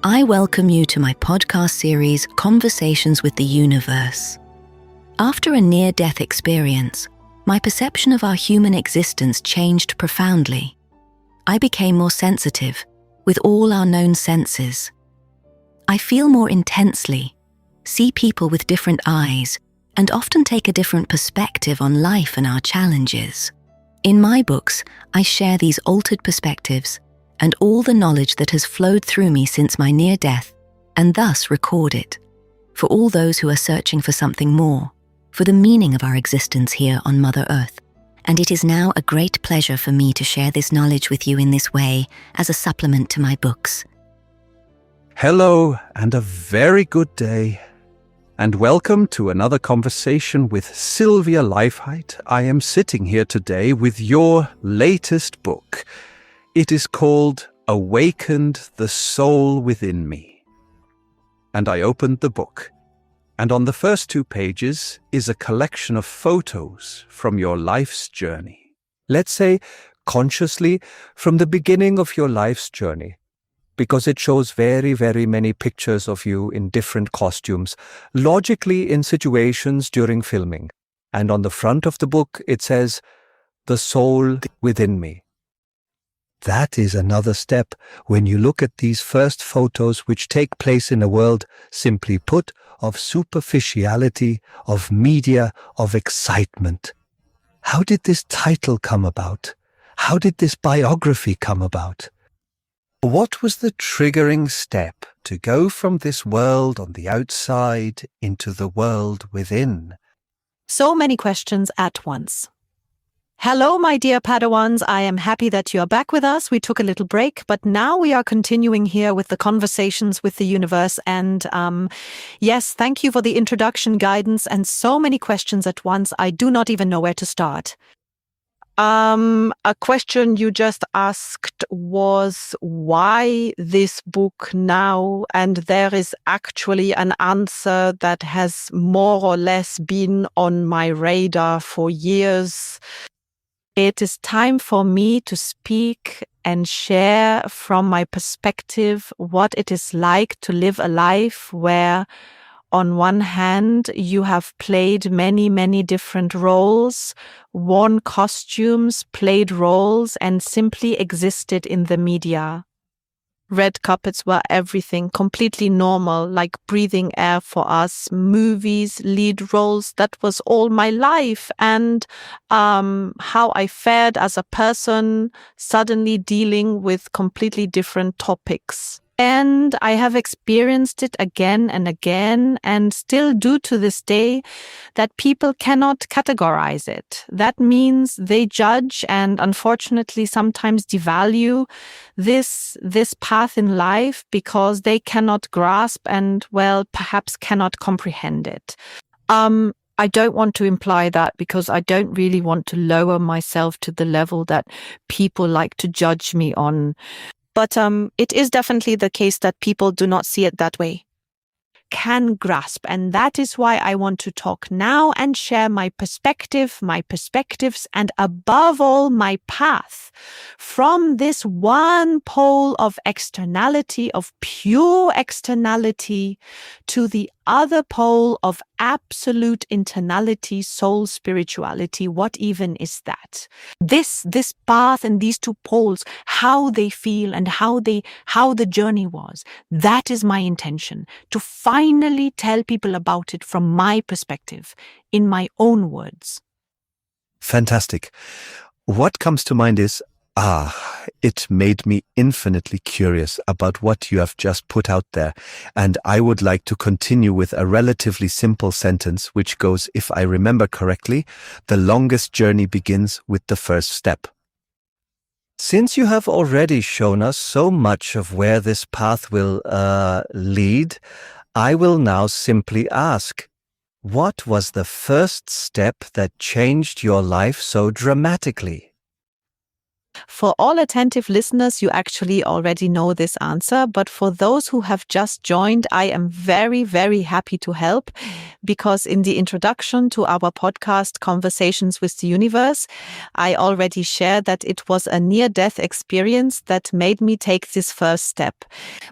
I welcome you to my podcast series, Conversations with the Universe. After a near-death experience, my perception of our human existence changed profoundly. I became more sensitive, with all our known senses. I feel more intensely, see people with different eyes, and often take a different perspective on life and our challenges. In my books, I share these altered perspectives and all the knowledge that has flowed through me since my near death, and thus record it, for all those who are searching for something more, for the meaning of our existence here on Mother Earth. And it is now a great pleasure for me to share this knowledge with you in this way as a supplement to my books. Hello and a very good day. And welcome to another conversation with Sylvia Lifheit. I am sitting here today with your latest book. It is called Awakened the Soul Within Me. And I opened the book, and on the first 2 pages is a collection of photos from your life's journey. Let's say consciously from the beginning of your life's journey, because it shows very, very many pictures of you in different costumes, logically in situations during filming. And on the front of the book, it says, "The soul within me." That is another step when you look at these first photos which take place in a world, simply put, of superficiality, of media, of excitement. How did this title come about? How did this biography come about? What was the triggering step to go from this world on the outside into the world within? So many questions at once. Hello, my dear Padawans. I am happy that you are back with us. We took a little break, but now we are continuing here with the Conversations with the Universe. And yes, thank you for the introduction, guidance, and so many questions at once. I do not even know where to start. A question you just asked was why this book now? And there is actually an answer that has more or less been on my radar for years. It is time for me to speak and share from my perspective what it is like to live a life where, on one hand, you have played many, many different roles, worn costumes, played roles, and simply existed in the media. Red carpets were everything, completely normal, like breathing air for us. Movies, lead roles, that was all my life. And how I fared as a person, suddenly dealing with completely different topics. And I have experienced it again and again, and still do to this day, that people cannot categorize it. That means they judge and unfortunately sometimes devalue this path in life because they cannot grasp and, well, perhaps cannot comprehend it. I don't want to imply that because I don't really want to lower myself to the level that people like to judge me on. But it is definitely the case that people do not see it that way. Can grasp. And that is why I want to talk now and share my perspective, my perspectives, and above all, my path from this one pole of externality, of pure externality, to the other pole of absolute internality, soul spirituality. What even is that? This path and these two poles, how they feel and how the journey was. That is my intention, to finally tell people about it from my perspective, in my own words. Fantastic. What comes to mind is, it made me infinitely curious about what you have just put out there. And I would like to continue with a relatively simple sentence, which goes, if I remember correctly, the longest journey begins with the first step. Since you have already shown us so much of where this path will lead, I will now simply ask, what was the first step that changed your life so dramatically? For all attentive listeners, you actually already know this answer, but for those who have just joined, I am very, very happy to help, because in the introduction to our podcast, Conversations with the Universe, I already shared that it was a near-death experience that made me take this first step.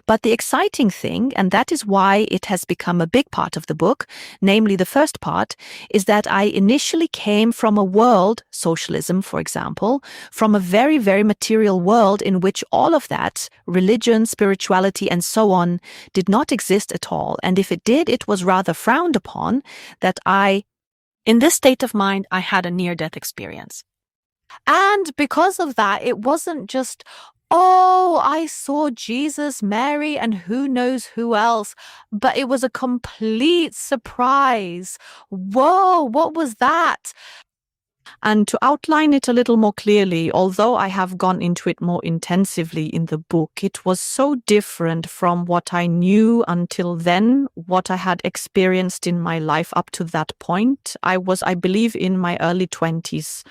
But the exciting thing, and that is why it has become a big part of the book, namely the first part, is that I initially came from a world, socialism for example, from a very, very material world in which all of that, religion, spirituality, and so on, did not exist at all. And if it did, it was rather frowned upon that in this state of mind, I had a near-death experience. And because of that, it wasn't just, oh, I saw Jesus, Mary, and who knows who else, but it was a complete surprise. Whoa, what was that? And to outline it a little more clearly, although I have gone into it more intensively in the book, it was so different from what I knew until then, what I had experienced in my life up to that point. I was, I believe, in my early 20s.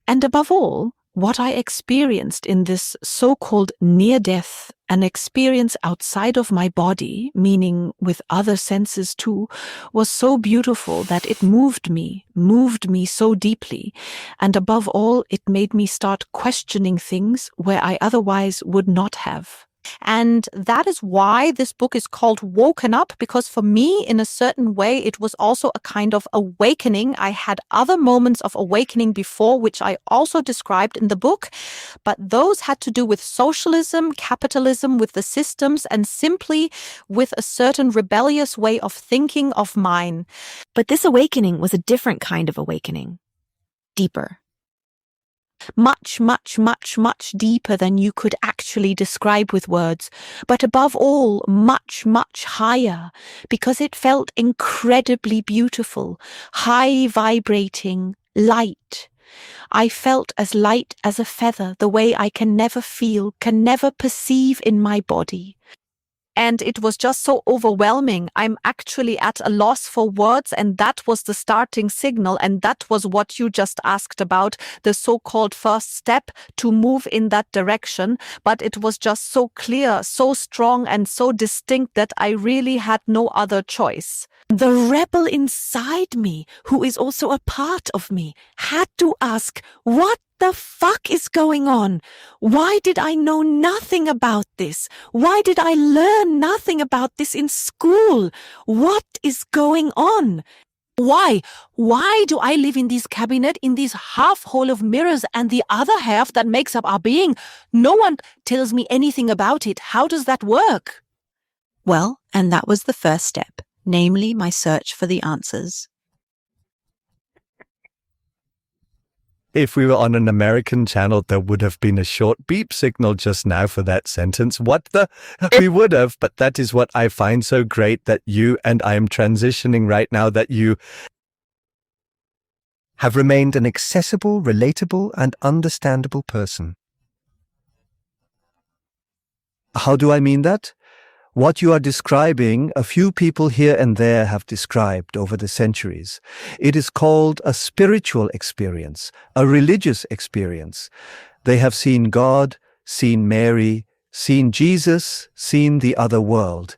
And above all, what I experienced in this so-called near-death, an experience outside of my body, meaning with other senses too, was so beautiful that it moved me so deeply. And above all, it made me start questioning things where I otherwise would not have. And that is why this book is called Woken Up, because for me, in a certain way, it was also a kind of awakening. I had other moments of awakening before, which I also described in the book, but those had to do with socialism, capitalism, with the systems, and simply with a certain rebellious way of thinking of mine. But this awakening was a different kind of awakening. Deeper. Much, much, much, much deeper than you could actually describe with words, but above all, much, much higher, because it felt incredibly beautiful, high vibrating, light. I felt as light as a feather, the way I can never feel, can never perceive in my body. And it was just so overwhelming. I'm actually at a loss for words, and that was the starting signal, and that was what you just asked about, the so-called first step to move in that direction. But it was just so clear, so strong, and so distinct that I really had no other choice. The rebel inside me, who is also a part of me, had to ask, what the fuck is going on? Why did I know nothing about this? Why did I learn nothing about this in school? What is going on? Why do I live in this cabinet, in this half hole of mirrors, and the other half that makes up our being? No one tells me anything about it. How does that work? Well, and that was the first step, namely my search for the answers. If we were on an American channel, there would have been a short beep signal just now for that sentence. What the? We would have, but that is what I find so great, that you, and I am transitioning right now, that you have remained an accessible, relatable, and understandable person. How do I mean that? What you are describing, a few people here and there have described over the centuries. It is called a spiritual experience, a religious experience. They have seen God, seen Mary, seen Jesus, seen the other world.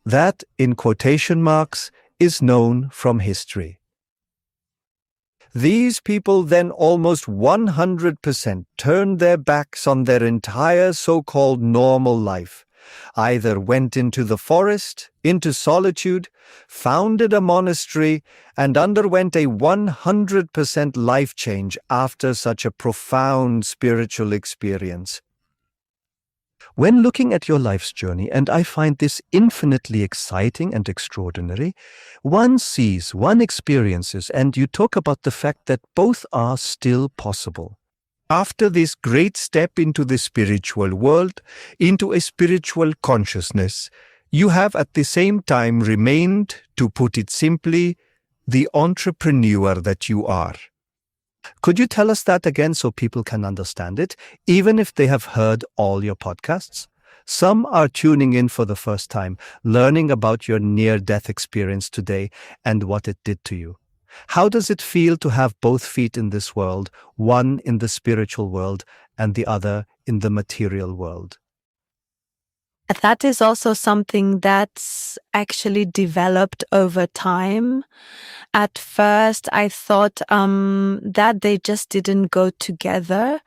That, in quotation marks, is known from history. These people then almost 100% turned their backs on their entire so-called normal life. Either went into the forest, into solitude, founded a monastery, and underwent a 100% life change after such a profound spiritual experience. When looking at your life's journey, and I find this infinitely exciting and extraordinary, one sees, one experiences, and you talk about the fact that both are still possible. After this great step into the spiritual world, into a spiritual consciousness, you have at the same time remained, to put it simply, the entrepreneur that you are. Could you tell us that again so people can understand it, even if they have heard all your podcasts? Some are tuning in for the first time, learning about your near-death experience today and what it did to you. How does it feel to have both feet in this world, one in the spiritual world and the other in the material world? That is also something that's actually developed over time. At first, I thought that they just didn't go together.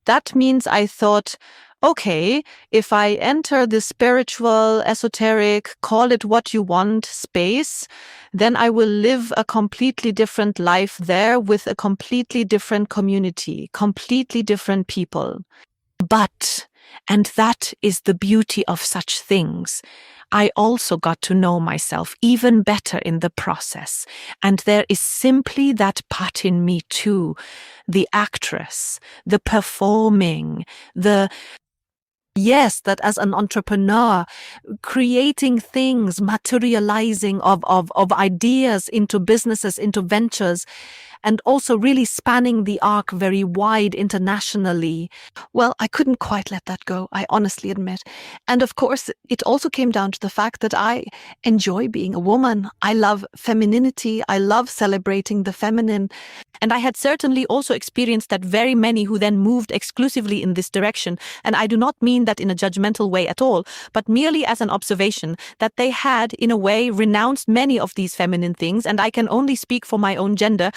That means I thought, okay, if I enter the spiritual, esoteric, call it what you want space, then I will live a completely different life there with a completely different community, completely different people. But, and that is the beauty of such things, I also got to know myself even better in the process. And there is simply that part in me too, the actress, the performing, yes, that as an entrepreneur, creating things, materializing of ideas into businesses, into ventures, and also really spanning the arc very wide internationally. Well, I couldn't quite let that go, I honestly admit. And of course, it also came down to the fact that I enjoy being a woman. I love femininity. I love celebrating the feminine. And I had certainly also experienced that very many who then moved exclusively in this direction. And I do not mean that in a judgmental way at all, but merely as an observation that they had, in a way, renounced many of these feminine things. And I can only speak for my own gender.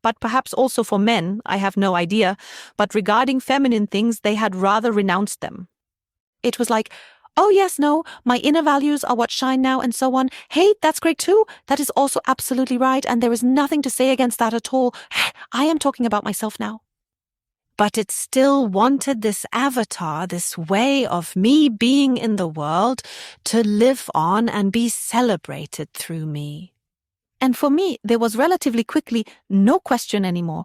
But perhaps also for men, I have no idea. But regarding feminine things, they had rather renounced them. It was like, oh yes, no, my inner values are what shine now and so on. Hey, that's great too. That is also absolutely right. And there is nothing to say against that at all. I am talking about myself now. But it still wanted this avatar, this way of me being in the world to live on and be celebrated through me. And for me, there was relatively quickly no question anymore.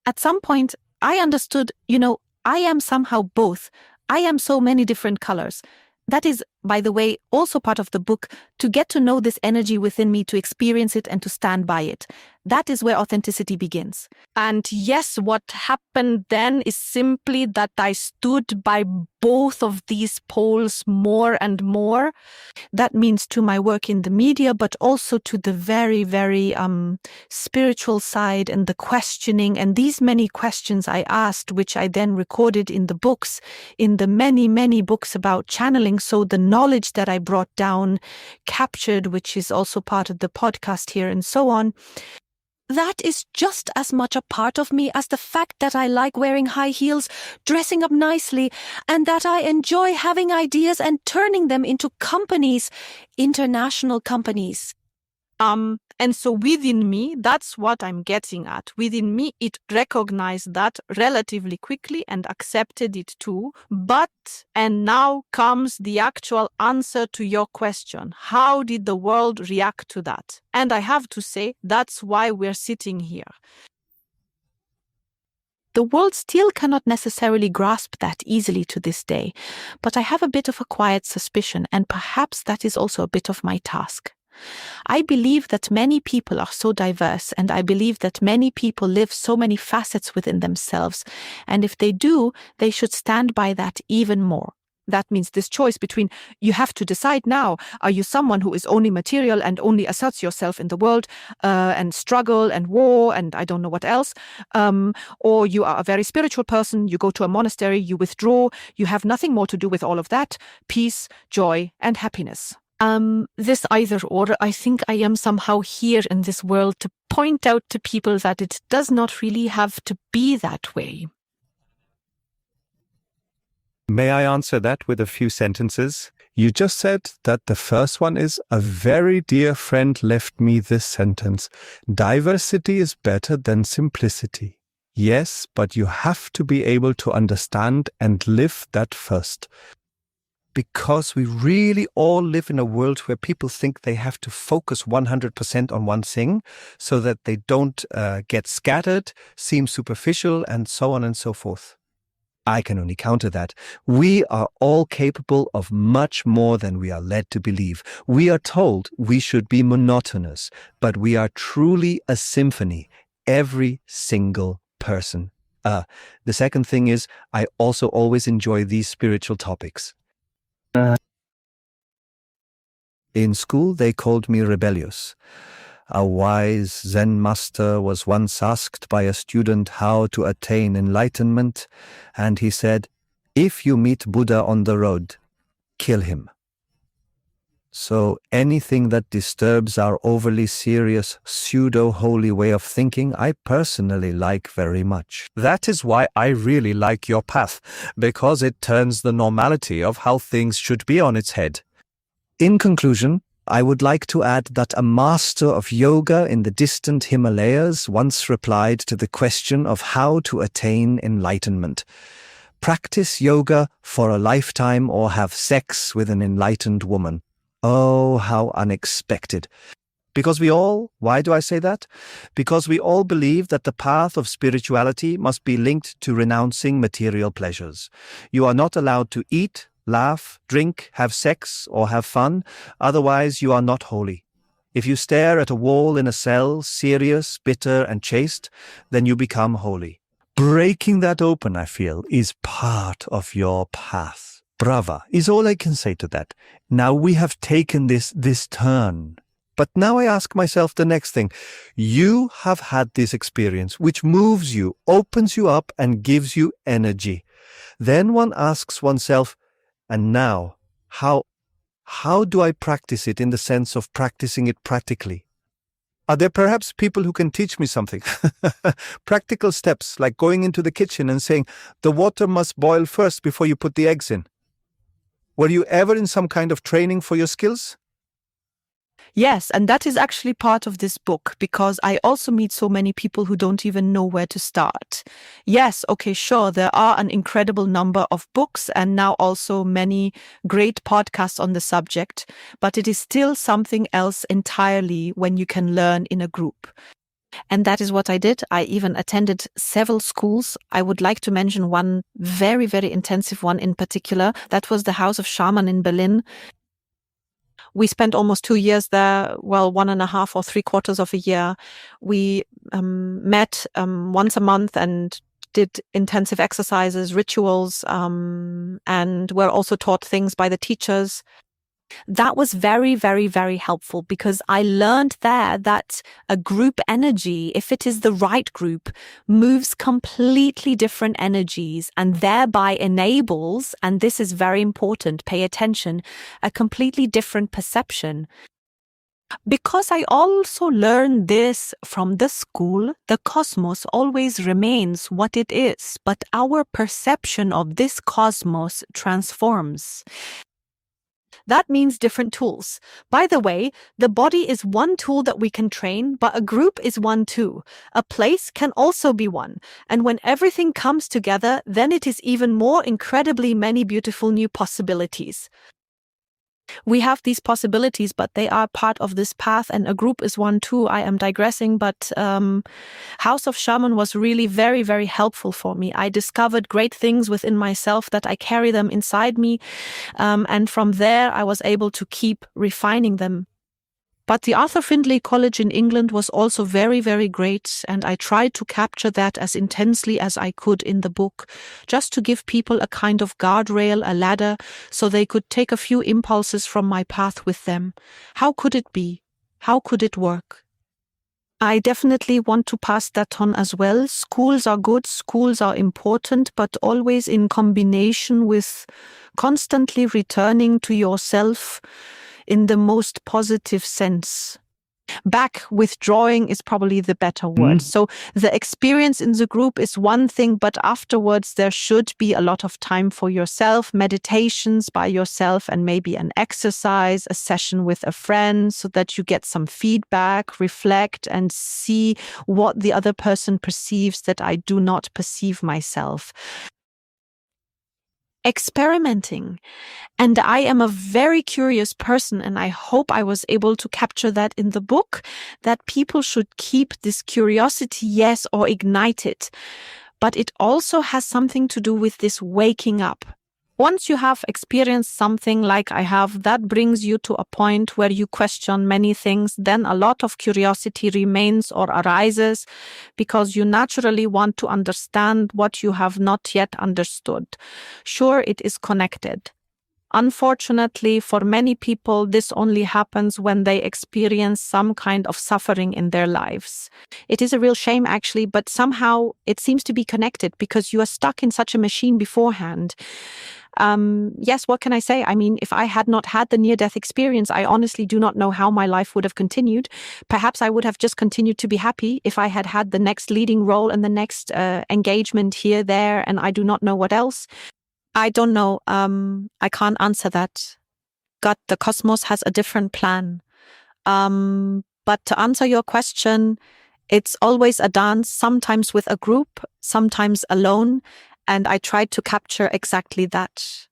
At some point, I understood, I am somehow both. I am so many different colors. That is, by the way, also part of the book, to get to know this energy within me, to experience it and to stand by it. That is where authenticity begins. And yes, what happened then is simply that I stood by both of these poles more and more. That means to my work in the media, but also to the very, very spiritual side and the questioning. And these many questions I asked, which I then recorded in the books, in the many, many books about channeling. So the knowledge that I brought down, captured, which is also part of the podcast here and so on. That is just as much a part of me as the fact that I like wearing high heels, dressing up nicely, and that I enjoy having ideas and turning them into companies, international companies. And so within me, that's what I'm getting at. Within me, it recognized that relatively quickly and accepted it too. And now comes the actual answer to your question. How did the world react to that? And I have to say, that's why we're sitting here. The world still cannot necessarily grasp that easily to this day, but I have a bit of a quiet suspicion, and perhaps that is also a bit of my task. I believe that many people are so diverse, and I believe that many people live so many facets within themselves, and if they do, they should stand by that even more. That means this choice between, you have to decide now, are you someone who is only material and only asserts yourself in the world and struggle and war and I don't know what else, or you are a very spiritual person, you go to a monastery, you withdraw, you have nothing more to do with all of that, peace, joy and happiness. This either or, I think I am somehow here in this world to point out to people that it does not really have to be that way. May I answer that with a few sentences? You just said that the first one is, a very dear friend left me this sentence. Diversity is better than simplicity. Yes, but you have to be able to understand and live that first. Because we really all live in a world where people think they have to focus 100% on one thing so that they don't get scattered, seem superficial, and so on and so forth. I can only counter that. We are all capable of much more than we are led to believe. We are told we should be monotonous, but we are truly a symphony, every single person. The second thing is, I also always enjoy these spiritual topics. In school, they called me rebellious. A wise Zen master was once asked by a student how to attain enlightenment, and he said, "If you meet Buddha on the road, kill him." So anything that disturbs our overly serious, pseudo-holy way of thinking, I personally like very much. That is why I really like your path, because it turns the normality of how things should be on its head. In conclusion, I would like to add that a master of yoga in the distant Himalayas once replied to the question of how to attain enlightenment. Practice yoga for a lifetime or have sex with an enlightened woman. Oh, how unexpected. Because why do I say that? Because we all believe that the path of spirituality must be linked to renouncing material pleasures. You are not allowed to eat, laugh, drink, have sex, or have fun, otherwise you are not holy. If you stare at a wall in a cell, serious, bitter, and chaste, then you become holy. Breaking that open, I feel, is part of your path. Brava is all I can say to that. Now we have taken this turn. But now I ask myself the next thing. You have had this experience which moves you, opens you up, and gives you energy. Then one asks oneself, and now, how do I practice it in the sense of practicing it practically? Are there perhaps people who can teach me something? Practical steps like going into the kitchen and saying, the water must boil first before you put the eggs in. Were you ever in some kind of training for your skills? Yes, and that is actually part of this book, because I also meet so many people who don't even know where to start. Yes, okay, sure, there are an incredible number of books and now also many great podcasts on the subject, but it is still something else entirely when you can learn in a group. And that is what I did. I even attended several schools. I would like to mention one very, very intensive one in particular. That was the House of Shaman in Berlin. We spent almost 2 years there, 1.5 or 3/4 of a year. We met once a month and did intensive exercises, rituals, and were also taught things by the teachers. That was very, very, very helpful, because I learned there that a group energy, if it is the right group, moves completely different energies and thereby enables, and this is very important, pay attention, a completely different perception. Because I also learned this from the school, the cosmos always remains what it is, but our perception of this cosmos transforms. That means different tools. By the way, the body is one tool that we can train, but a group is one too. A place can also be one. And when everything comes together, then it is even more incredibly many beautiful new possibilities. We have these possibilities, but they are part of this path, and a group is one too. I am digressing, but House of Shaman was really very, very helpful for me. I discovered great things within myself that I carry them inside me, and from there I was able to keep refining them. But the Arthur Findlay College in England was also very, very great, and I tried to capture that as intensely as I could in the book, just to give people a kind of guardrail, a ladder, so they could take a few impulses from my path with them. How could it be? How could it work? I definitely want to pass that on as well. Schools are good, schools are important, but always in combination with constantly returning to yourself in the most positive sense. Back withdrawing is probably the better word. So the experience in the group is one thing, but afterwards there should be a lot of time for yourself, meditations by yourself, and maybe an exercise, a session with a friend, so that you get some feedback, reflect, and see what the other person perceives that I do not perceive myself. Experimenting. And I am a very curious person, and I hope I was able to capture that in the book, that people should keep this curiosity, yes, or ignite it. But it also has something to do with this waking up. Once you have experienced something like I have, that brings you to a point where you question many things, then a lot of curiosity remains or arises, because you naturally want to understand what you have not yet understood. Sure, it is connected. Unfortunately, for many people, this only happens when they experience some kind of suffering in their lives. It is a real shame, actually, but somehow it seems to be connected because you are stuck in such a machine beforehand. Yes, what can I say? I mean, if I had not had the near-death experience, I honestly do not know how my life would have continued. Perhaps I would have just continued to be happy if I had had the next leading role and the next engagement here, there, and I do not know what else. I don't know. I can't answer that. God, the cosmos has a different plan. But to answer your question, it's always a dance, sometimes with a group, sometimes alone. And I tried to capture exactly that.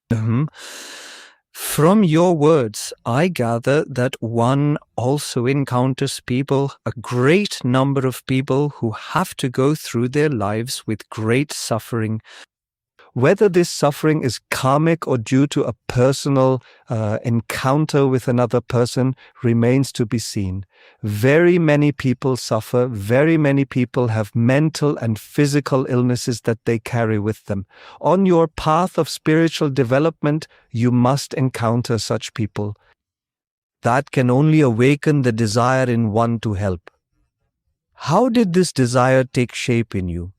From your words, I gather that one also encounters people, a great number of people who have to go through their lives with great suffering. Whether this suffering is karmic or due to a personal encounter with another person remains to be seen. Very many people suffer. Very many people have mental and physical illnesses that they carry with them. On your path of spiritual development, you must encounter such people. That can only awaken the desire in one to help. How did this desire take shape in you?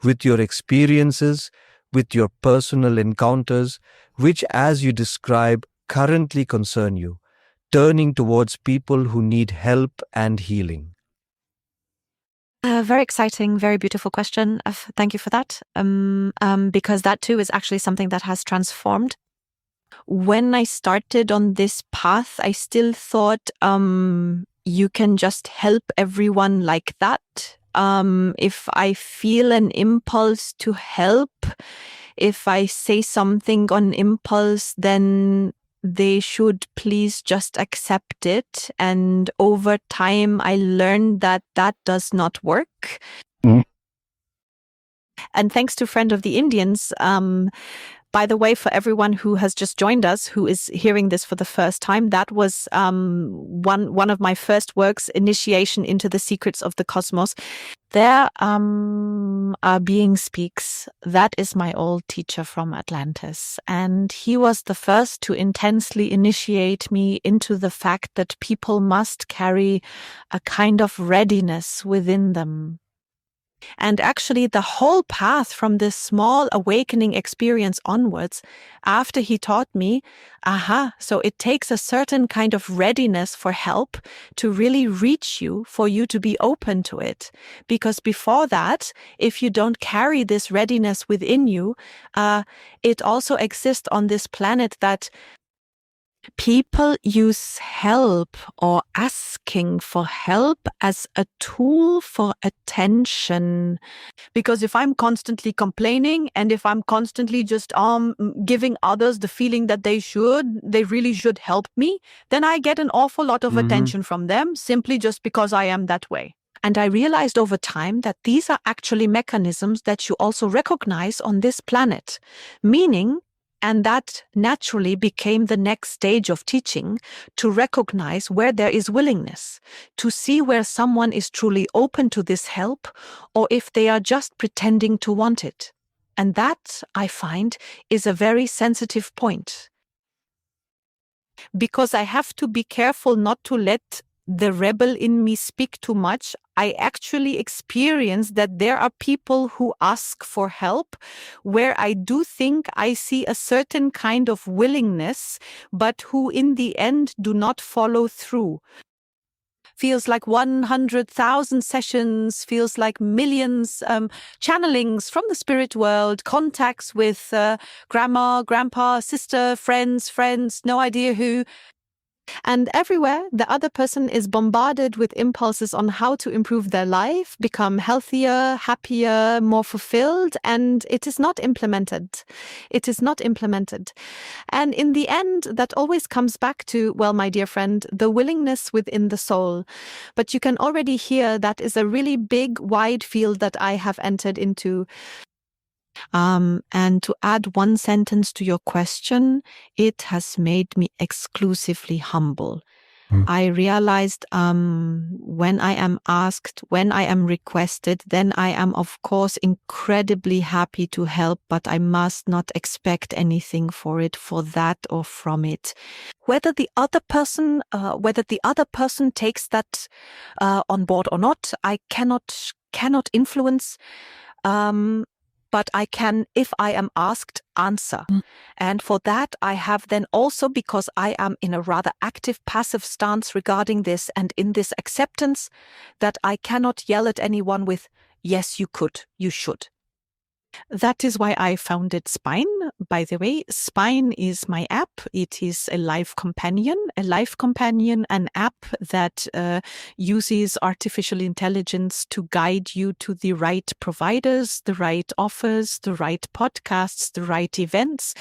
With your experiences, with your personal encounters, which, as you describe, currently concern you, turning towards people who need help and healing? Very exciting, very beautiful question. Thank you for that. Because that too is actually something that has transformed. When I started on this path, I still thought you can just help everyone like that. If I feel an impulse to help, if I say something on impulse, then they should please just accept it. And over time, I learned that that does not work. And thanks to Friend of the Indians, by the way, for everyone who has just joined us, who is hearing this for the first time, that was one of my first works, Initiation into the Secrets of the Cosmos. There, Our Being Speaks. That is my old teacher from Atlantis. And he was the first to intensely initiate me into the fact that people must carry a kind of readiness within them. And actually, the whole path from this small awakening experience onwards, after he taught me, so it takes a certain kind of readiness for help to really reach you, for you to be open to it. Because before that, if you don't carry this readiness within you, it also exists on this planet that people use help or asking for help as a tool for attention. Because if I'm constantly complaining and if I'm constantly just giving others the feeling that they really should help me, then I get an awful lot of attention from them simply just because I am that way. And I realized over time that these are actually mechanisms that you also recognize on this planet, meaning, and that naturally became the next stage of teaching, to recognize where there is willingness, to see where someone is truly open to this help, or if they are just pretending to want it. And that, I find, is a very sensitive point. Because I have to be careful not to let the rebel in me speak too much. I actually experience that there are people who ask for help where I do think I see a certain kind of willingness, but who in the end do not follow through. Feels like 100,000 sessions, feels like millions channelings from the spirit world, contacts with grandma, grandpa, sister, friends, no idea who. And everywhere, the other person is bombarded with impulses on how to improve their life, become healthier, happier, more fulfilled, and it is not implemented. It is not implemented. And in the end, that always comes back to, well, my dear friend, the willingness within the soul. But you can already hear that is a really big, wide field that I have entered into. And to add one sentence to your question, it has made me exclusively humble. I realized when I am asked, when I am requested, then I am, of course, incredibly happy to help, but I must not expect anything for it, for that or from it. Whether the other person takes that on board or not, I cannot influence. But I can, if I am asked, answer. And for that, I have then also, because I am in a rather active, passive stance regarding this and in this acceptance, that I cannot yell at anyone with, yes, you could, you should. That is why I founded Spine. By the way, Spine is my app. It is a life companion, an app that uses artificial intelligence to guide you to the right providers, the right offers, the right podcasts, the right events,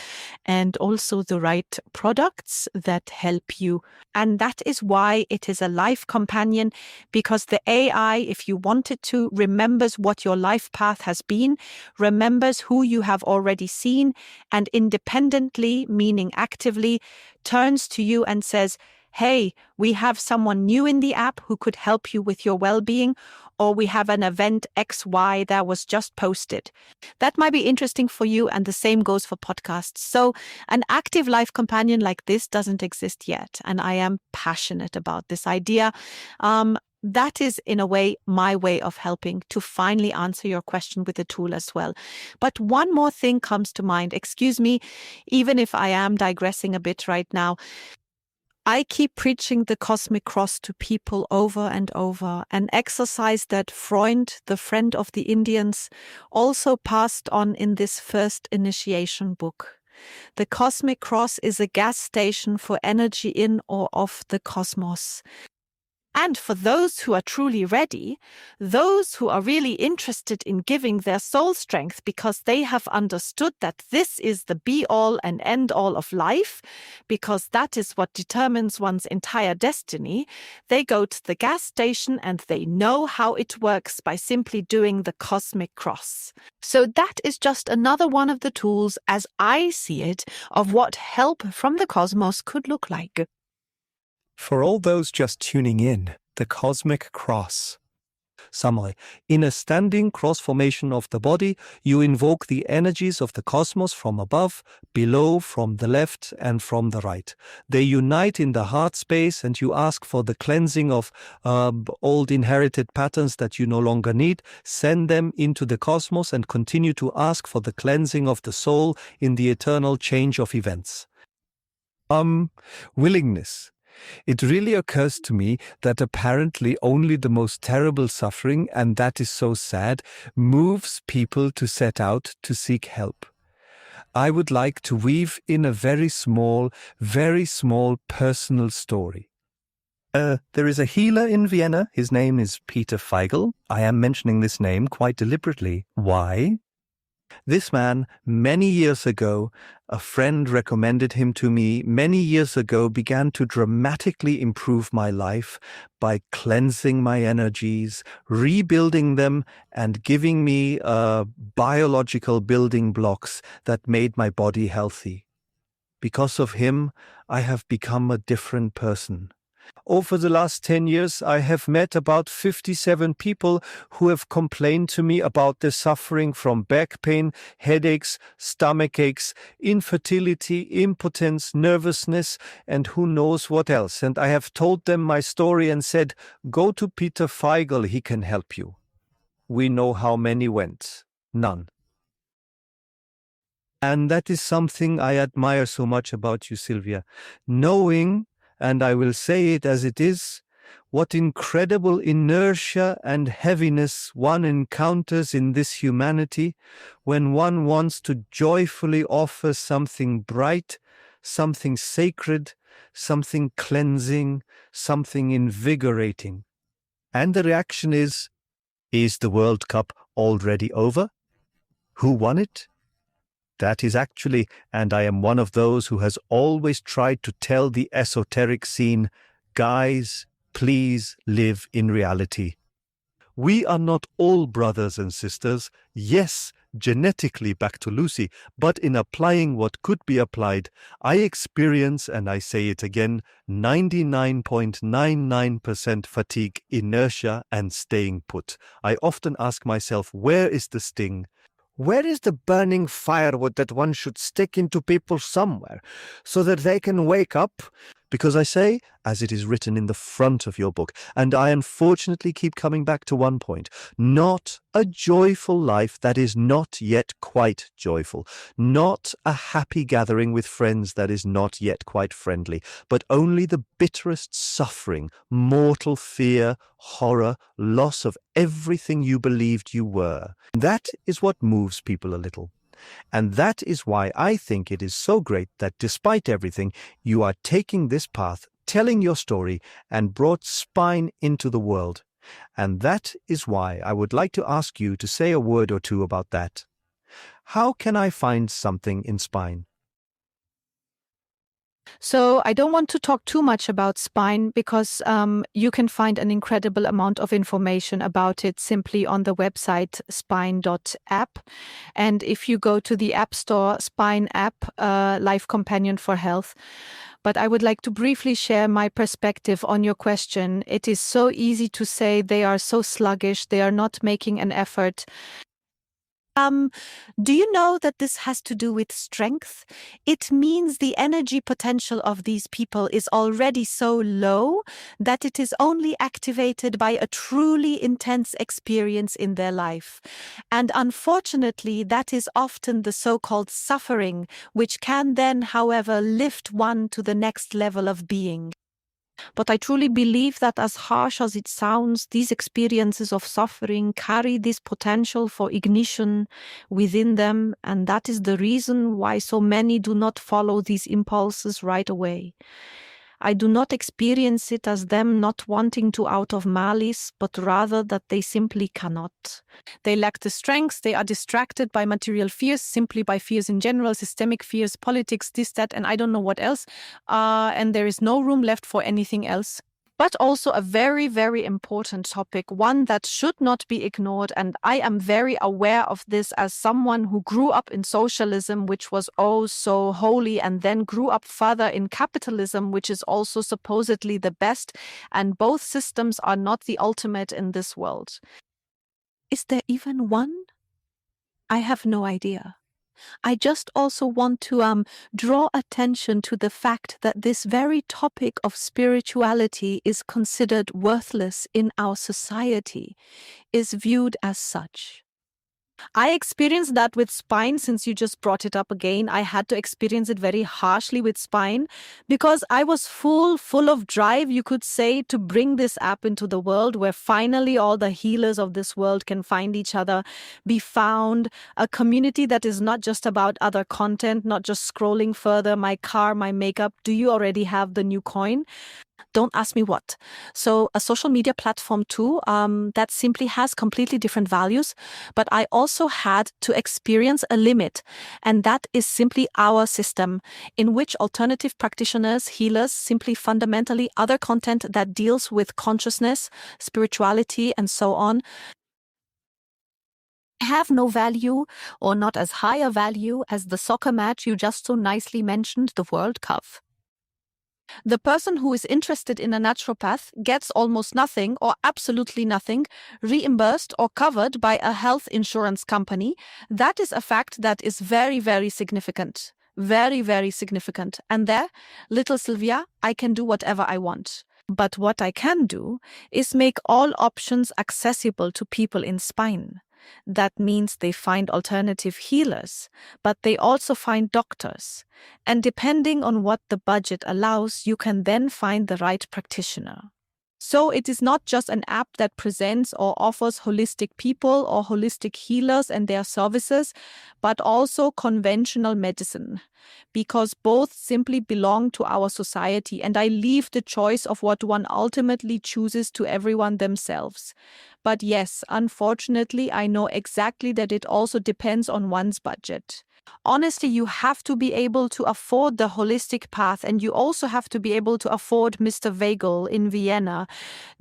and also the right products that help you. And that is why it is a life companion, because the AI, if you wanted to, remembers what your life path has been, remembers who you have already seen, and independently, meaning actively, turns to you and says, hey, we have someone new in the app who could help you with your well-being, or we have an event XY that was just posted. That might be interesting for you, and the same goes for podcasts. So an active life companion like this doesn't exist yet, and I am passionate about this idea. That is, in a way, my way of helping to finally answer your question with the tool as well. But one more thing comes to mind. Excuse me, even if I am digressing a bit right now. I keep preaching the cosmic cross to people over and over, an exercise that Freund, the friend of the Indians, also passed on in this first initiation book. The cosmic cross is a gas station for energy in or off the cosmos. And for those who are truly ready, those who are really interested in giving their soul strength because they have understood that this is the be-all and end-all of life, because that is what determines one's entire destiny, they go to the gas station and they know how it works by simply doing the cosmic cross. So that is just another one of the tools, as I see it, of what help from the cosmos could look like. For all those just tuning in, the cosmic cross. Summary. In a standing cross formation of the body, you invoke the energies of the cosmos from above, below, from the left, and from the right. They unite in the heart space, and you ask for the cleansing of old inherited patterns that you no longer need. Send them into the cosmos and continue to ask for the cleansing of the soul in the eternal change of events. Willingness. It really occurs to me that apparently only the most terrible suffering, and that is so sad, moves people to set out to seek help. I would like to weave in a very small personal story. There is a healer in Vienna. His name is Peter Feigl. I am mentioning this name quite deliberately. Why? This man, many years ago, a friend recommended him to me, many years ago began to dramatically improve my life by cleansing my energies, rebuilding them, and giving me biological building blocks that made my body healthy. Because of him, I have become a different person. Over the last 10 years, I have met about 57 people who have complained to me about their suffering from back pain, headaches, stomach aches, infertility, impotence, nervousness, and who knows what else. And I have told them my story and said, go to Peter Feigl, he can help you. We know how many went. None. And that is something I admire so much about you, Sylvia. Knowing, and I will say it as it is, what incredible inertia and heaviness one encounters in this humanity when one wants to joyfully offer something bright, something sacred, something cleansing, something invigorating. And the reaction is the World Cup already over? Who won it? That is actually, and I am one of those who has always tried to tell the esoteric scene, guys, please live in reality. We are not all brothers and sisters. Yes, genetically back to Lucy, but in applying what could be applied, I experience, and I say it again, 99.99% fatigue, inertia, and staying put. I often ask myself, where is the sting? Where is the burning firewood that one should stick into people somewhere so that they can wake up? Because I say, as it is written in the front of your book, and I unfortunately keep coming back to one point, not a joyful life that is not yet quite joyful, not a happy gathering with friends that is not yet quite friendly, but only the bitterest suffering, mortal fear, horror, loss of everything you believed you were. That is what moves people a little. And that is why I think it is so great that despite everything, you are taking this path, telling your story, and brought spine into the world. And that is why I would like to ask you to say a word or two about that. How can I find something in spine? So I don't want to talk too much about spine because you can find an incredible amount of information about it simply on the website spine.app. And if you go to the App Store, Spine app, Life Companion for Health. But I would like to briefly share my perspective on your question. It is so easy to say they are so sluggish, they are not making an effort. Do you know that this has to do with strength? It means the energy potential of these people is already so low that it is only activated by a truly intense experience in their life. And unfortunately, that is often the so-called suffering, which can then, however, lift one to the next level of being. But I truly believe that as harsh as it sounds, these experiences of suffering carry this potential for ignition within them, and that is the reason why so many do not follow these impulses right away. I do not experience it as them not wanting to out of malice, but rather that they simply cannot. They lack the strength, they are distracted by material fears, simply by fears in general, systemic fears, politics, this, that, and I don't know what else. And there is no room left for anything else. But also a very, very important topic, one that should not be ignored. And I am very aware of this as someone who grew up in socialism, which was oh so holy, and then grew up further in capitalism, which is also supposedly the best. And both systems are not the ultimate in this world. Is there even one? I have no idea. I just also want to draw attention to the fact that this very topic of spirituality is considered worthless in our society, is viewed as such. I experienced that with spine. Since you just brought it up again, I had to experience it very harshly with spine because I was full of drive, you could say, to bring this app into the world where finally all the healers of this world can find each other, be found, a community that is not just about other content, not just scrolling further, my car, my makeup. Do you already have the new coin? Don't ask me what. So a social media platform too, that simply has completely different values. But I also had to experience a limit. And that is simply our system in which alternative practitioners, healers, simply fundamentally other content that deals with consciousness, spirituality, and so on, have no value or not as high a value as the soccer match you just so nicely mentioned, the World Cup. The person who is interested in a naturopath gets almost nothing or absolutely nothing reimbursed or covered by a health insurance company. That is a fact that is very, very significant. Very, very significant. And there, little Sylvia, I can do whatever I want. But what I can do is make all options accessible to people in spine. That means they find alternative healers, but they also find doctors. And depending on what the budget allows, you can then find the right practitioner. So it is not just an app that presents or offers holistic people or holistic healers and their services, but also conventional medicine, because both simply belong to our society, and I leave the choice of what one ultimately chooses to everyone themselves. But yes, unfortunately, I know exactly that it also depends on one's budget. Honestly, you have to be able to afford the holistic path, and you also have to be able to afford Mr. Weigel in Vienna.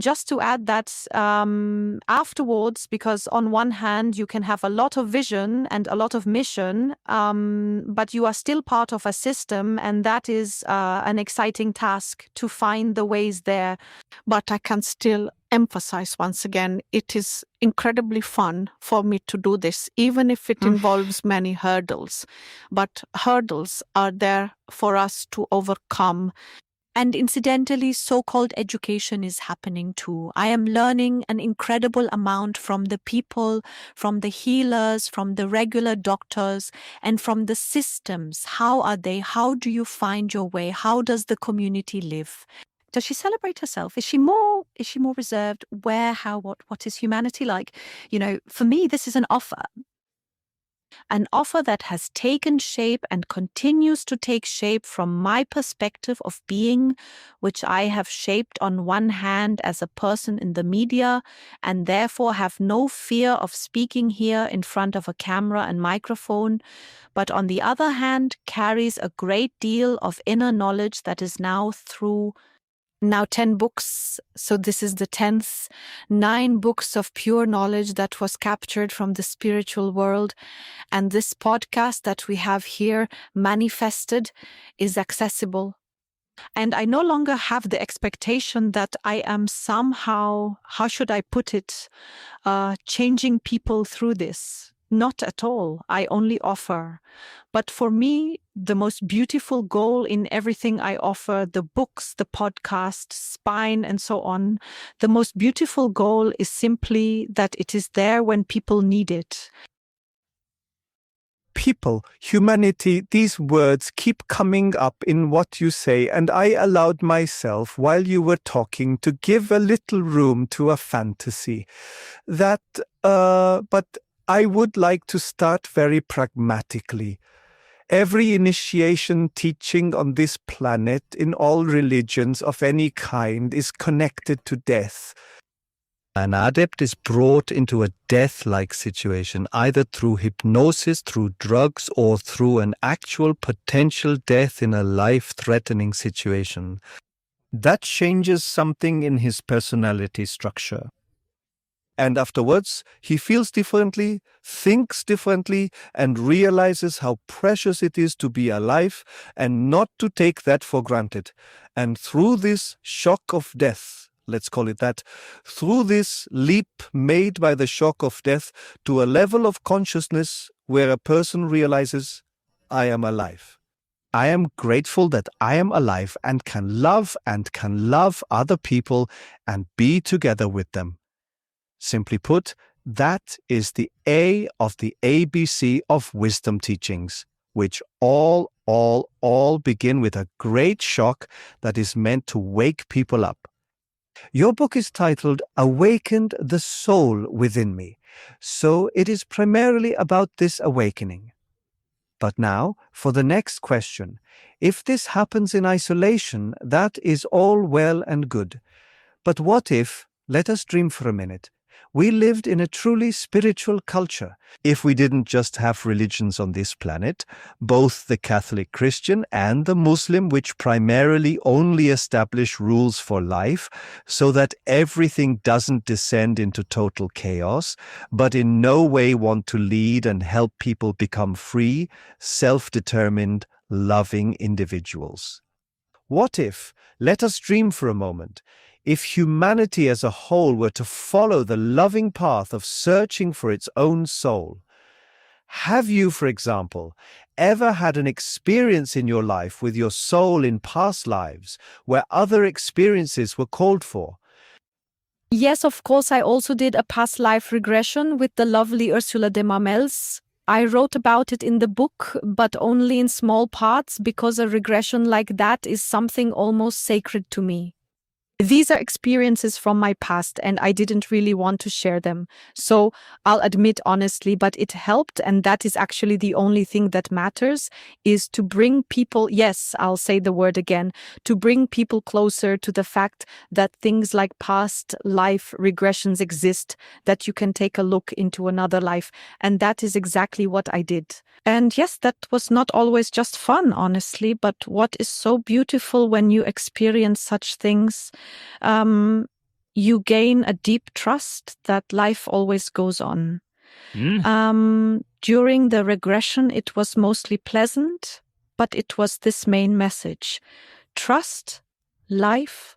Just to add that afterwards, because on one hand, you can have a lot of vision and a lot of mission, but you are still part of a system, and that is an exciting task to find the ways there. But I can still emphasize once again, it is incredibly fun for me to do this, even if it involves many hurdles. But hurdles are there for us to overcome. And incidentally, so-called education is happening too. I am learning an incredible amount from the people, from the healers, from the regular doctors, and from the systems. How are they? How do you find your way? How does the community live? Does she celebrate herself? Is she more reserved? Where, how, what is humanity like? For me, this is an offer that has taken shape and continues to take shape from my perspective of being, which I have shaped on one hand as a person in the media, and therefore have no fear of speaking here in front of a camera and microphone, but on the other hand carries a great deal of inner knowledge that is now 10 books, so this is the 10th, 9 books of pure knowledge that was captured from the spiritual world, and this podcast that we have here manifested is accessible. And I no longer have the expectation that I am somehow, how should I put it, changing people through this. Not at all. I only offer. But for me, the most beautiful goal in everything I offer, the books, the podcast, spine, and so on, the most beautiful goal is simply that it is there when people need it. People, humanity, these words keep coming up in what you say, and I allowed myself, while you were talking, to give a little room to a fantasy. But I would like to start very pragmatically. Every initiation teaching on this planet in all religions of any kind is connected to death. An adept is brought into a death-like situation, either through hypnosis, through drugs, or through an actual potential death in a life-threatening situation. That changes something in his personality structure. And afterwards, he feels differently, thinks differently, and realizes how precious it is to be alive and not to take that for granted. And through this shock of death, let's call it that, through this leap made by the shock of death to a level of consciousness where a person realizes, I am alive. I am grateful that I am alive and can love other people and be together with them. Simply put, that is the A of the ABC of wisdom teachings, which all begin with a great shock that is meant to wake people up. Your book is titled Awakened the Soul Within Me, so it is primarily about this awakening. But now, for the next question. If this happens in isolation, that is all well and good. But what if, let us dream for a minute, we lived in a truly spiritual culture? If we didn't just have religions on this planet, both the Catholic Christian and the Muslim, which primarily only establish rules for life so that everything doesn't descend into total chaos, but in no way want to lead and help people become free, self-determined, loving individuals. What if, let us dream for a moment, if humanity as a whole were to follow the loving path of searching for its own soul? Have you, for example, ever had an experience in your life with your soul in past lives where other experiences were called for? Yes, of course, I also did a past life regression with the lovely Ursula de Marmels. I wrote about it in the book, but only in small parts because a regression like that is something almost sacred to me. These are experiences from my past, and I didn't really want to share them. So I'll admit honestly, but it helped. And that is actually the only thing that matters, is to bring people, yes, I'll say the word again, to bring people closer to the fact that things like past life regressions exist, that you can take a look into another life. And that is exactly what I did. And yes, that was not always just fun, honestly, but what is so beautiful when you experience such things, you gain a deep trust that life always goes on. During the regression, it was mostly pleasant, but it was this main message: trust, life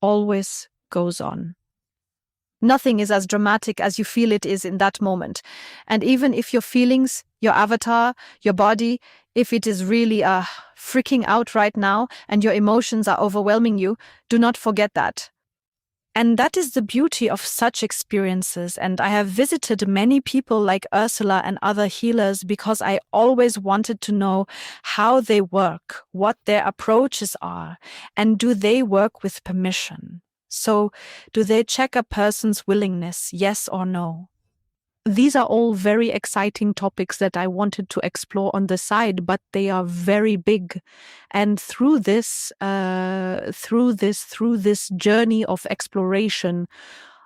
always goes on. Nothing is as dramatic as you feel it is in that moment. And even if your feelings, your avatar, your body, if it is really freaking out right now and your emotions are overwhelming you, do not forget that. And that is the beauty of such experiences. And I have visited many people like Ursula and other healers because I always wanted to know how they work, what their approaches are, and do they work with permission? So, do they check a person's willingness, yes or no? These are all very exciting topics that I wanted to explore on the side, but they are very big. And through this journey of exploration,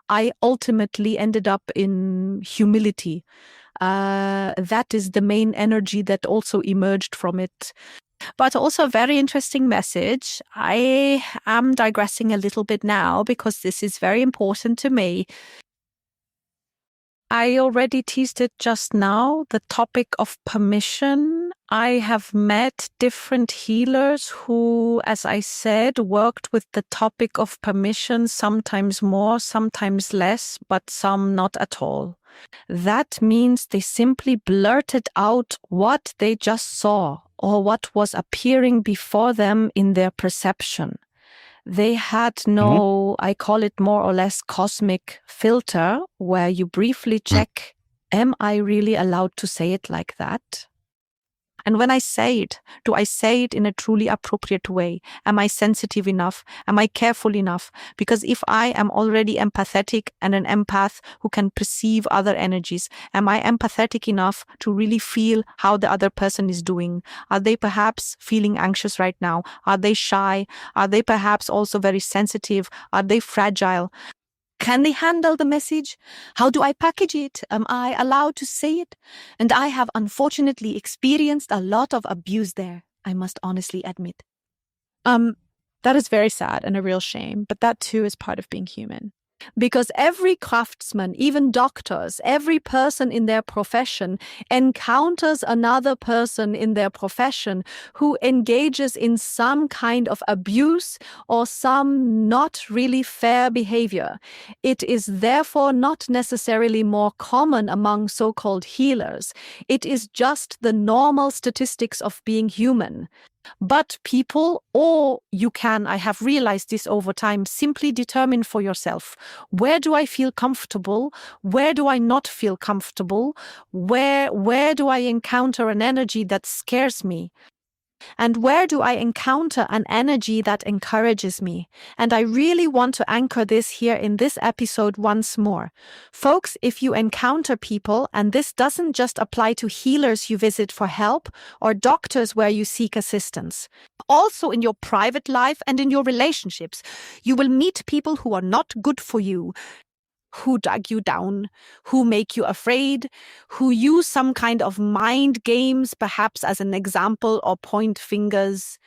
I ultimately ended up in humility. That is the main energy that also emerged from it. But also a very interesting message. I am digressing a little bit now because this is very important to me. I already teased it just now, the topic of permission. I have met different healers who, as I said, worked with the topic of permission, sometimes more, sometimes less, but some not at all. That means they simply blurted out what they just saw or what was appearing before them in their perception. They had no, I call it more or less cosmic filter, where you briefly check, am I really allowed to say it like that? And when I say it, do I say it in a truly appropriate way? Am I sensitive enough? Am I careful enough? Because if I am already empathetic and an empath who can perceive other energies, am I empathetic enough to really feel how the other person is doing? Are they perhaps feeling anxious right now? Are they shy? Are they perhaps also very sensitive? Are they fragile? Can they handle the message? How do I package it? Am I allowed to say it? And I have unfortunately experienced a lot of abuse there, I must honestly admit. That is very sad and a real shame, but that too is part of being human. Because every craftsman, even doctors, every person in their profession encounters another person in their profession who engages in some kind of abuse or some not really fair behavior. It is therefore not necessarily more common among so-called healers. It is just the normal statistics of being human. But people, or you can, I have realized this over time, simply determine for yourself, where do I feel comfortable? Where do I not feel comfortable? Where do I encounter an energy that scares me? And where do I encounter an energy that encourages me? And I really want to anchor this here in this episode once more. Folks, if you encounter people, and this doesn't just apply to healers you visit for help or doctors where you seek assistance, also in your private life and in your relationships, you will meet people who are not good for you, who drag you down, who make you afraid, who use some kind of mind games, perhaps as an example, or point fingers.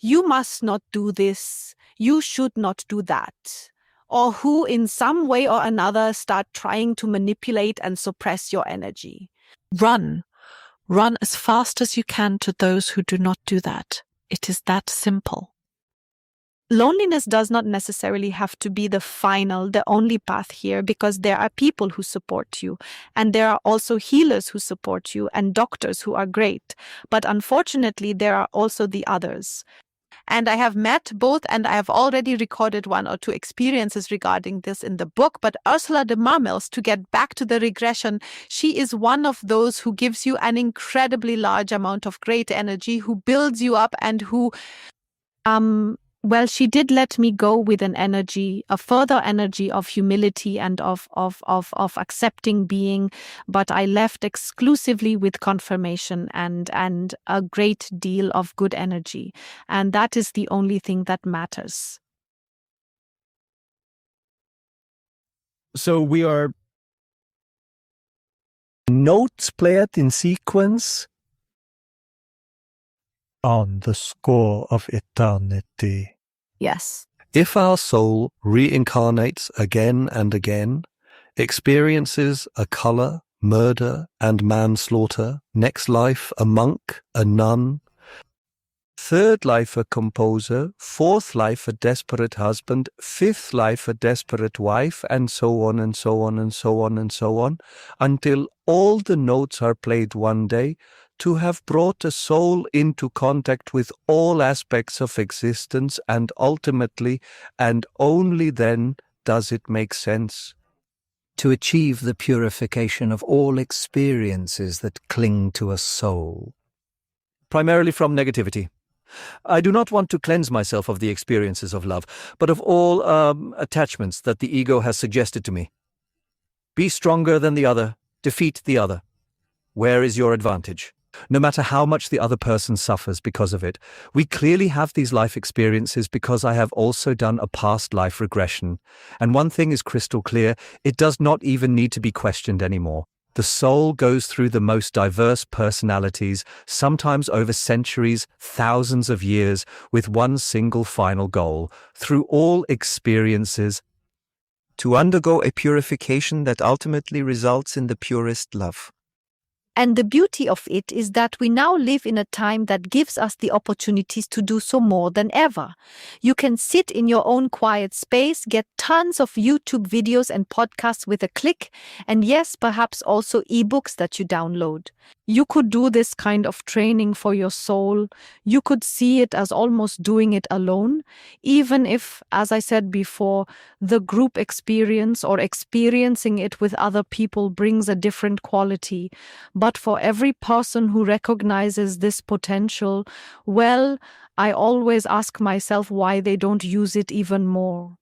You must not do this. You should not do that. Or who in some way or another start trying to manipulate and suppress your energy. Run. Run as fast as you can to those who do not do that. It is that simple. Loneliness does not necessarily have to be the only path here, because there are people who support you, and there are also healers who support you, and doctors who are great. But unfortunately, there are also the others. And I have met both, and I have already recorded 1 or 2 experiences regarding this in the book. But Ursula de Marmels, to get back to the regression, she is one of those who gives you an incredibly large amount of great energy, who builds you up, and who Well, she did let me go with an energy, a further energy of humility and of accepting being, but I left exclusively with confirmation and a great deal of good energy. And that is the only thing that matters. So we are notes played in sequence on the score of eternity. Yes. If our soul reincarnates again and again, experiences a color, murder, and manslaughter, next life a monk, a nun, third life a composer, fourth life a desperate husband, fifth life a desperate wife, and so on and so on and so on and so on, until all the notes are played one day, to have brought a soul into contact with all aspects of existence, and ultimately, and only then, does it make sense. To achieve the purification of all experiences that cling to a soul. Primarily from negativity. I do not want to cleanse myself of the experiences of love, but of all attachments that the ego has suggested to me. Be stronger than the other, defeat the other. Where is your advantage? No matter how much the other person suffers because of it, we clearly have these life experiences because I have also done a past life regression. And one thing is crystal clear, it does not even need to be questioned anymore. The soul goes through the most diverse personalities, sometimes over centuries, thousands of years, with one single final goal, through all experiences, To undergo a purification that ultimately results in the purest love. And the beauty of it is that we now live in a time that gives us the opportunities to do so more than ever. You can sit in your own quiet space, get tons of YouTube videos and podcasts with a click, and yes, perhaps also ebooks that you download. You could do this kind of training for your soul. You could see it as almost doing it alone, even if, as I said before, the group experience or experiencing it with other people brings a different quality. But for every person who recognizes this potential, well, I always ask myself why they don't use it even more.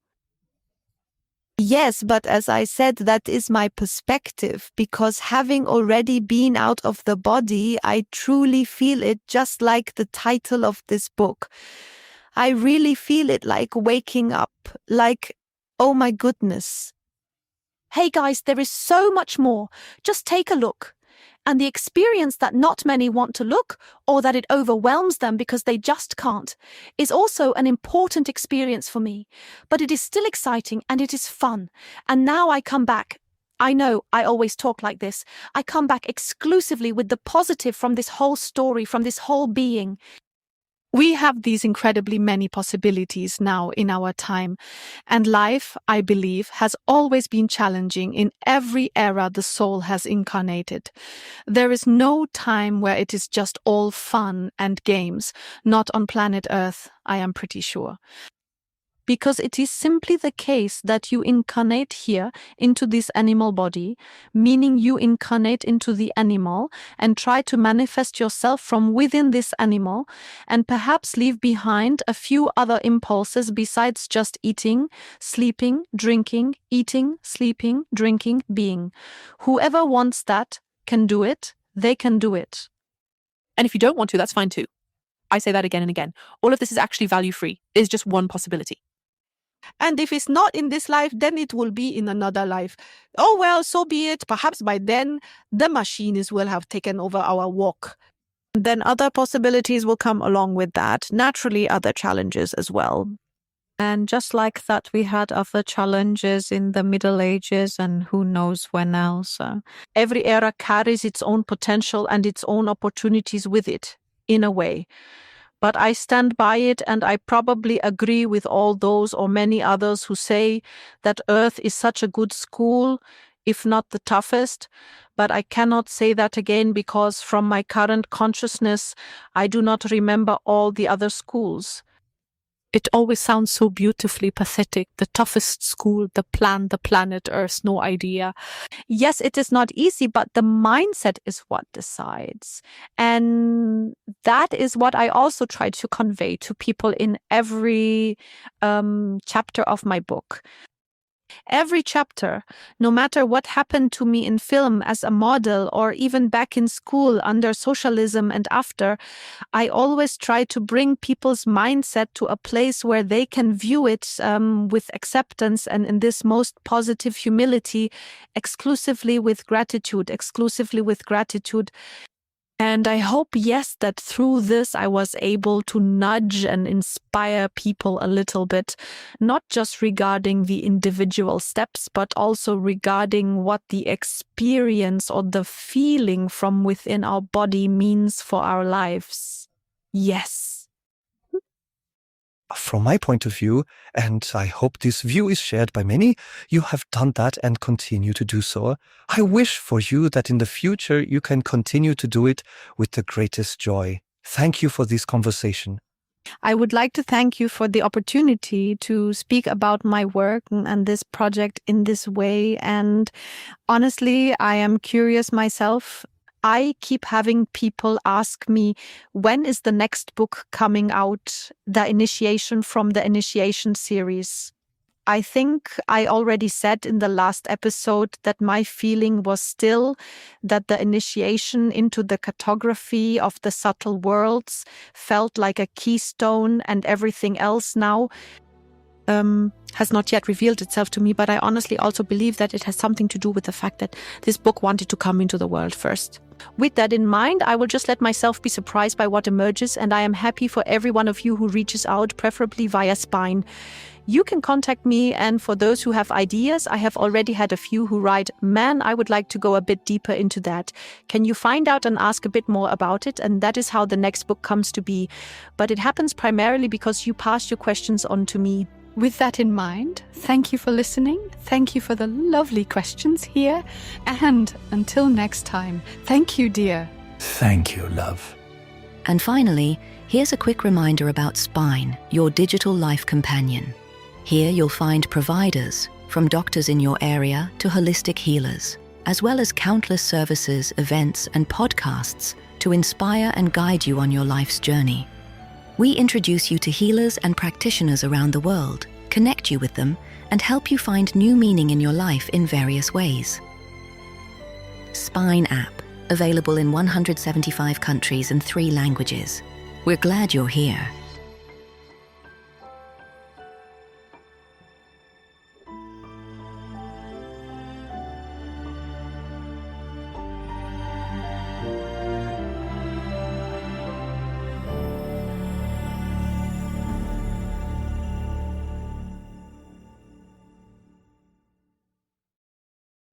Yes, but as I said, that is my perspective, because having already been out of the body, I truly feel it, just like the title of this book. I really feel it like waking up, like, oh my goodness. Hey guys, there is so much more. Just take a look. And the experience that not many want to look, or that it overwhelms them because they just can't, is also an important experience for me. But it is still exciting and it is fun. And now I come back. I know I always talk like this. I come back exclusively with the positive from this whole story, from this whole being. We have these incredibly many possibilities now in our time, and life, I believe, has always been challenging in every era the soul has incarnated. There is no time where it is just all fun and games, not on planet Earth, I am pretty sure. Because it is simply the case that you incarnate here into this animal body, meaning you incarnate into the animal and try to manifest yourself from within this animal, and perhaps leave behind a few other impulses besides just eating, sleeping, drinking, eating, sleeping, drinking, being. Whoever wants that can do it, they can do it. And if you don't want to, that's fine too. I say that again and again. All of this is actually value-free. It is just one possibility. And if it's not in this life, then it will be in another life. Oh well, so be it. Perhaps by then, the machines will have taken over our walk. Then other possibilities will come along with that. Naturally, other challenges as well. And just like that, we had other challenges in the Middle Ages and who knows when else. Every era carries its own potential and its own opportunities with it, in a way. But I stand by it, and I probably agree with all those or many others who say that Earth is such a good school, if not the toughest. But I cannot say that again because from my current consciousness, I do not remember all the other schools. It always sounds so beautifully pathetic. The toughest school, the planet Earth, no idea. Yes, it is not easy, but the mindset is what decides. And that is what I also try to convey to people in every chapter of my book. Every chapter, no matter what happened to me in film as a model or even back in school under socialism and after, I always try to bring people's mindset to a place where they can view it with acceptance and in this most positive humility, exclusively with gratitude. And I hope, yes, that through this I was able to nudge and inspire people a little bit, not just regarding the individual steps, but also regarding what the experience or the feeling from within our body means for our lives. Yes. From my point of view, and I hope this view is shared by many, you have done that and continue to do so. I wish for you that in the future you can continue to do it with the greatest joy. Thank you for this conversation. I would like to thank you for the opportunity to speak about my work and this project in this way. And honestly, I am curious myself. I keep having people ask me, when is the next book coming out, the initiation from the initiation series? I think I already said in the last episode that my feeling was still that the initiation into the cartography of the subtle worlds felt like a keystone, and everything else now has not yet revealed itself to me. But I honestly also believe that it has something to do with the fact that this book wanted to come into the world first. With that in mind, I will just let myself be surprised by what emerges, and I am happy for every one of you who reaches out, preferably via Spine. You can contact me, and for those who have ideas, I have already had a few who write, "Man, I would like to go a bit deeper into that. Can you find out and ask a bit more about it?" And that is how the next book comes to be. But it happens primarily because you pass your questions on to me. With that in mind, thank you for listening. Thank you for the lovely questions here. And until next time, thank you, dear. Thank you, love. And finally, here's a quick reminder about Spine, your digital life companion. Here you'll find providers, from doctors in your area to holistic healers, as well as countless services, events, and podcasts to inspire and guide you on your life's journey. We introduce you to healers and practitioners around the world, connect you with them, and help you find new meaning in your life in various ways. Spine app, available in 175 countries and 3 languages. We're glad you're here.